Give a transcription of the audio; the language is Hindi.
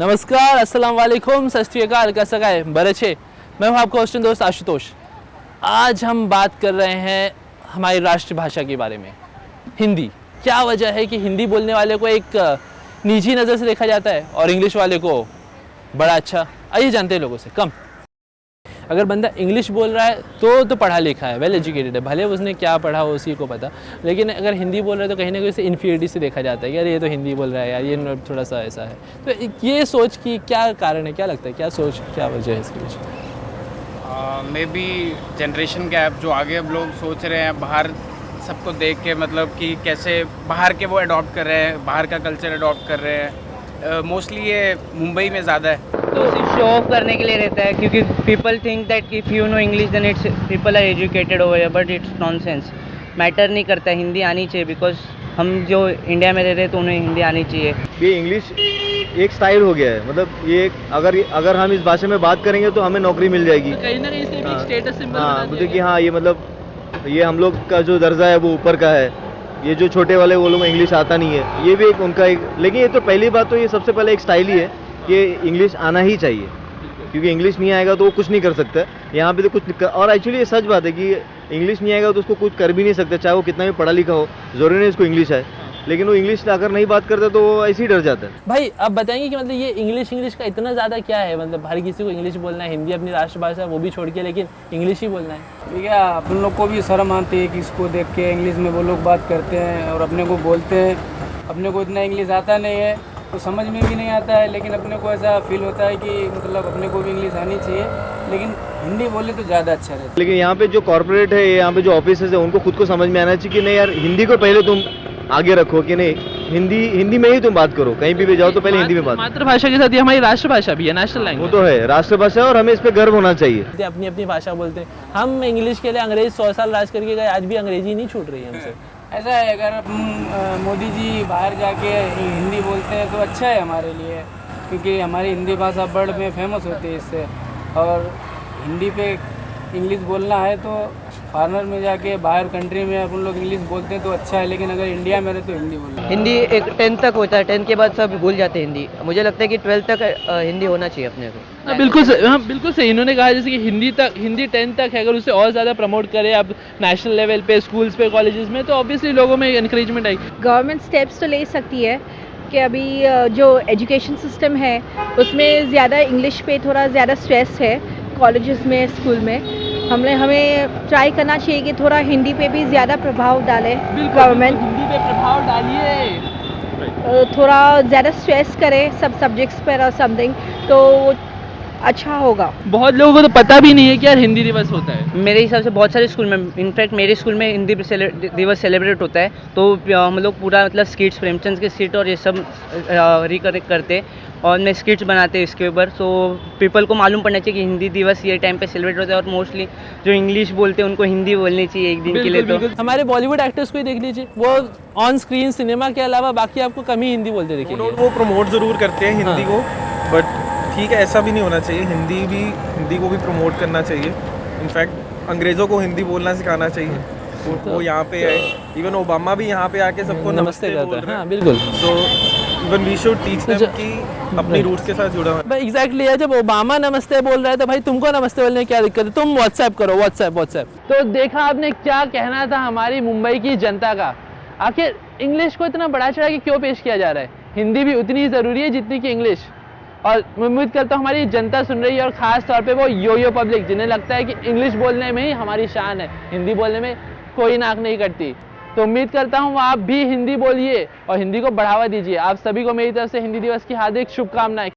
नमस्कार, अस्सलाम वालेकुम, सत श्री अकाल, कैसा है बड़े छे। मैं हूँ आपका होस्ट दोस्त आशुतोष। आज हम बात कर रहे हैं हमारी राष्ट्रभाषा के बारे में, हिंदी। क्या वजह है कि हिंदी बोलने वाले को एक निजी नज़र से देखा जाता है और इंग्लिश वाले को बड़ा अच्छा। आइए जानते हैं लोगों से। कम अगर बंदा इंग्लिश बोल रहा है तो पढ़ा लिखा है, वेल एजुकेटेड है, भले उसने क्या पढ़ा हो उसी को पता। लेकिन अगर हिंदी बोल रहा है तो कहीं ना कहीं उसे इन्फीरियरिटी से देखा जाता है कि यार ये तो हिंदी बोल रहा है, यार ये थोड़ा सा ऐसा है। तो ये सोच की क्या कारण है, क्या लगता है, क्या सोच, क्या वजह है इसके पीछे? मे बी जनरेशन गैप, जो आगे अब लोग सोच रहे हैं बाहर सबको देख के, मतलब कि कैसे बाहर के वो अडॉप्ट कर रहे हैं, बाहर का कल्चर अडॉप्ट कर रहे हैं। मोस्टली ये मुंबई में ज़्यादा है। तो सिर्फ शो ऑफ करने के लिए रहता है, क्योंकि people think that if you know English then it's people are educated over, but it's nonsense. Matter नहीं करता, हिंदी आनी चाहिए, बिकॉज हम जो इंडिया में रह रहे हैं तो उन्हें हिंदी आनी चाहिए। ये इंग्लिश एक स्टाइल हो गया है, मतलब ये अगर हम इस भाषा में बात करेंगे तो हमें नौकरी मिल जाएगी। तो कहीं ना कहीं से भी स्टेटस सिंबल हाँ, मतलब कि हाँ, ये मतलब ये हम लोग का जो दर्जा है वो ऊपर का है। ये जो छोटे वाले वो लोग इंग्लिश आता नहीं है, ये भी एक उनका एक, लेकिन ये तो पहली बात तो ये सबसे पहले एक स्टाइल ही है कि इंग्लिश आना ही चाहिए, क्योंकि इंग्लिश नहीं आएगा तो वो कुछ नहीं कर सकता। यहाँ पे तो कुछ, और एक्चुअली ये सच बात है कि इंग्लिश नहीं आएगा तो उसको कुछ कर भी नहीं सकता, चाहे वो कितना भी पढ़ा लिखा हो। ज़रूरी नहीं उसको इंग्लिश आए, लेकिन वो इंग्लिश अगर नहीं बात करता तो वो ऐसे ही डर जाता है। भाई आप बताएंगे कि मतलब ये इंग्लिश का इतना ज़्यादा क्या है, मतलब हर किसी को इंग्लिश बोलना है, हिंदी अपनी राष्ट्रभाषा वो भी छोड़ के, लेकिन इंग्लिश ही बोलना है। ठीक है, अपन लोग को भी शर्म आती है कि इसको देख के इंग्लिश में वो लोग बात करते हैं और अपने को बोलते हैं। अपने को इतना इंग्लिश आता नहीं है तो समझ में भी नहीं आता है, लेकिन अपने को ऐसा फील होता है कि मतलब अपने को भी इंग्लिश आनी चाहिए, लेकिन हिंदी बोले तो ज़्यादा अच्छा रहता है। लेकिन यहाँ पे जो कॉर्पोरेट है, यहाँ पे जो ऑफिसेज है, उनको खुद को समझ में आना चाहिए कि नहीं यार, हिंदी को पहले तुम आगे रखो, कि नहीं हिंदी में ही तुम बात करो, कहीं भी जाओ तो पहले हिंदी में बात। मातृभाषा के साथ ये हमारी राष्ट्रभाषा भी है, नेशनल वो लैंग्वेज तो है, राष्ट्रभाषा, और हमें इस पे गर्व होना चाहिए। अपनी अपनी भाषा बोलते हैं। हम इंग्लिश के लिए अंग्रेज 100 साल राज करके गए, आज भी अंग्रेजी नहीं छूट रही है हमसे। ऐसा है, अगर मोदी जी बाहर जाके हिंदी बोलते हैं तो अच्छा है हमारे लिए, क्योंकि हमारी हिंदी भाषा वर्ल्ड में फेमस होती है इससे। और हिंदी पे इंग्लिश बोलना है तो फॉरेनर में जाके बाहर कंट्री में अपन लोग इंग्लिश बोलते हैं तो अच्छा है, लेकिन अगर इंडिया में रहे तो हिंदी बोलना है। हिंदी एक 10th तक होता है, 10th के बाद सब भूल जाते हैं हिंदी। मुझे लगता है कि 12th तक हिंदी होना चाहिए अपने को। बिल्कुल सही, हाँ बिल्कुल सही। इन्होंने कहा जैसे कि हिंदी 10th तक है, अगर उसे और ज़्यादा प्रमोट करें आप नेशनल लेवल पे, स्कूल्स पे, कॉलेजेस में, तो ऑब्वियसली लोगों में इंकरेजमेंट आएगी। गवर्नमेंट स्टेप्स तो ले सकती है कि अभी जो एजुकेशन सिस्टम है उसमें ज़्यादा इंग्लिश पे थोड़ा ज़्यादा स्ट्रेस है, कॉलेजेस में, स्कूल में। हमें ट्राई करना चाहिए कि थोड़ा हिंदी पे भी ज़्यादा प्रभाव डाले गवर्नमेंट। हिंदी पे प्रभाव डालिए, थोड़ा ज़्यादा स्ट्रेस करे सब सब्जेक्ट्स पर और समथिंग, तो अच्छा होगा। बहुत लोगों को तो पता भी नहीं है कि यार हिंदी दिवस होता है। मेरे हिसाब से बहुत सारे स्कूल में, इनफैक्ट मेरे स्कूल में हिंदी दिवस सेलिब्रेट होता है, तो हम लोग पूरा मतलब स्किट्स, प्रेमचंद के स्किट और ये सब रिकरेक्ट करते और मैं स्किट्स बनाते हैं इसके ऊपर। सो पीपल को मालूम पड़ना चाहिए कि हिंदी दिवस ये टाइम पे सेलिब्रेट होता है, और मोस्टली जो इंग्लिश बोलते हैं उनको हिंदी बोलनी चाहिए एक दिन के लिए। तो हमारे बॉलीवुड एक्टर्स को ही देख लीजिए, वो ऑन स्क्रीन सिनेमा के अलावा बाकी आपको कम ही हिंदी बोलते देखेंगे। वो प्रमोट ज़रूर करते हैं हिंदी को, बट ठीक है, ऐसा भी नहीं होना चाहिए। हिंदी को भी प्रमोट करना चाहिए। इनफैक्ट अंग्रेज़ों को हिंदी बोलना सिखाना चाहिए। वो यहाँ पे है, इवन ओबामा भी यहाँ पे आके सबको नमस्ते करता बोल है। रहे हाँ हैं। बिल्कुल। So even we should teach them कि अपनी रूट्स के साथ जुड़ा हुआ। भाई एग्जैक्टली है, जब ओबामा नमस्ते बोल रहा है तो भाई तुमको नमस्ते बोलने में क्या दिक्कत है? तुम व्हाट्सएप करो, व्हाट्सएप। तो देखा आपने क्या कहना था हमारी मुंबई की जनता का। आखिर इंग्लिश को इतना बढ़ा चढ़ा के क्यों पेश किया जा रहा है? हिंदी भी उतनी ही ज़रूरी है जितनी कि इंग्लिश। और मैं उम्मीद करता हूँ हमारी जनता सुन रही है, और ख़ास तौर पे वो यो पब्लिक, जिन्हें लगता है कि इंग्लिश बोलने में ही हमारी शान है, हिंदी बोलने में कोई नाक नहीं करती। तो उम्मीद करता हूँ आप भी हिंदी बोलिए और हिंदी को बढ़ावा दीजिए। आप सभी को मेरी तरफ से हिंदी दिवस की हार्दिक शुभकामनाएं।